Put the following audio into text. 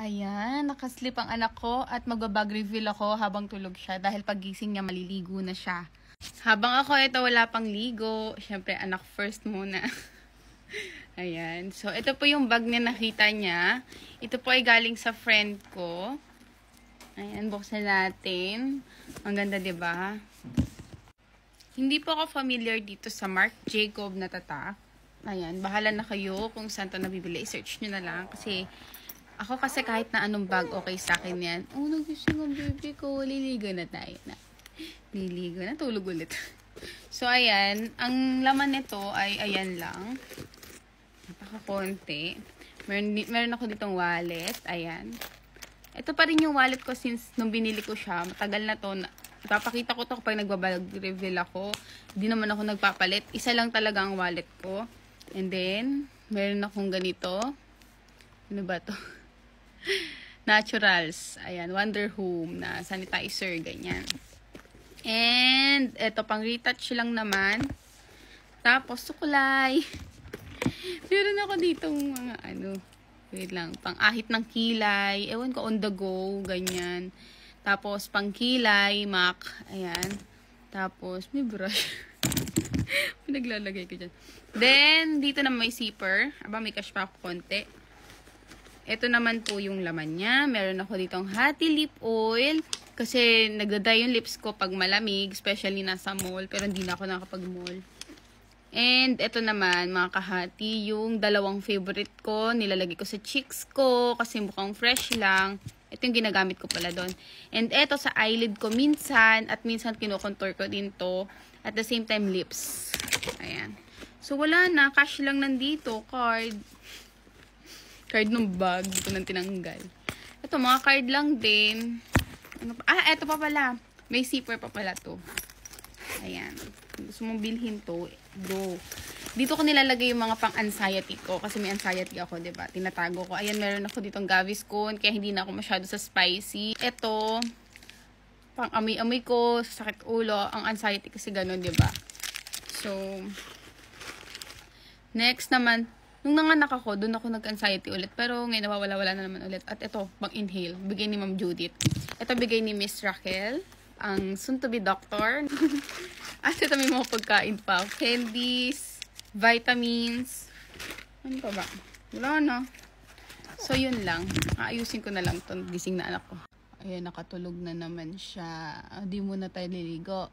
Ayan, nakaslip ang anak ko at magbabag reveal ako habang tulog siya dahil pagising niya maliligo na siya. Habang ako ito wala pang ligo, syempre anak first muna. Ayan, so ito po yung bag niya nakita niya. Ito po ay galing sa friend ko. Ayan, buksan natin. Ang ganda 'di ba? Hindi po ako familiar dito sa Marc Jacob na tatak. Ayan, bahala na kayo kung saan to nabibili. I-search nyo na lang kasi ako kasi kahit na anong bag, okay sa akin yan. Oh, nagising ang baby ko. Liligo na tayo na. Liligo na. Tulog ulit. So, ayan. Ang laman nito ay ayan lang. Napaka-konti. Meron ako ditong wallet. Ayan. Ito pa rin yung wallet ko since nung binili ko siya. Matagal na to. Ipapakita ko to kapag nagbabag reveal ako. Hindi naman ako nagpapalit. Isa lang talaga ang wallet ko. And then, meron akong ganito. Ano ba to? Naturals. Ayan, Wonder Home na sanitizer, ganyan. And, eto, pang retouch lang naman. Tapos, sukulay. Meron ako ditong mga wait lang, pang ahit ng kilay. Ewan ko, on the go, ganyan. Tapos, pang kilay, MAC. Ayan. Tapos, may brush. Pinaglalagay ko dyan. Then, dito na may zipper. Aba, may cash pa ako konti. Ito naman po yung laman niya. Meron ako ditong Hati Lip Oil. Kasi nagdaday yung lips ko pag malamig. Especially nasa mall. Pero hindi na ako nakapag-mall. And ito naman, mga kahati, yung dalawang favorite ko. Nilalagay ko sa cheeks ko. Kasi mukhang fresh lang. Ito yung ginagamit ko pala doon. And ito sa eyelid ko minsan. At minsan kinokontour ko din to. At the same time, lips. Ayan. So, wala na. Cash lang nandito. Card ng bag. Dito nang tinanggal. Ito, mga card lang din. Ano pa? Ito pa pala. May zipper pa pala to. Ayan. Kung gusto mong bilhin to, go. Dito ko nilalagay yung mga pang-anxiety ko. Kasi may anxiety ako, diba? Tinatago ko. Ayan, meron ako ditong Gaviscon. Kaya hindi na ako masyado sa spicy. Ito, pang-amoy-amoy ko, sa sakit ulo. Ang anxiety kasi ganun, diba? So, next naman, nung nanganak ako, doon ako nag-anxiety ulit. Pero ngayon, nawawala-wala na naman ulit. At ito, pang-inhale. Bigay ni Ma'am Judith. Ito, bigay ni Miss Raquel. Ang soon-to-be doctor. At ito, may mga pagkain pa. Candies, vitamins. Ano pa ba? Wala na. So, yun lang. Aayusin ko na lang itong gising na anak ko. Ayan, nakatulog na naman siya. Di muna tayo liligo.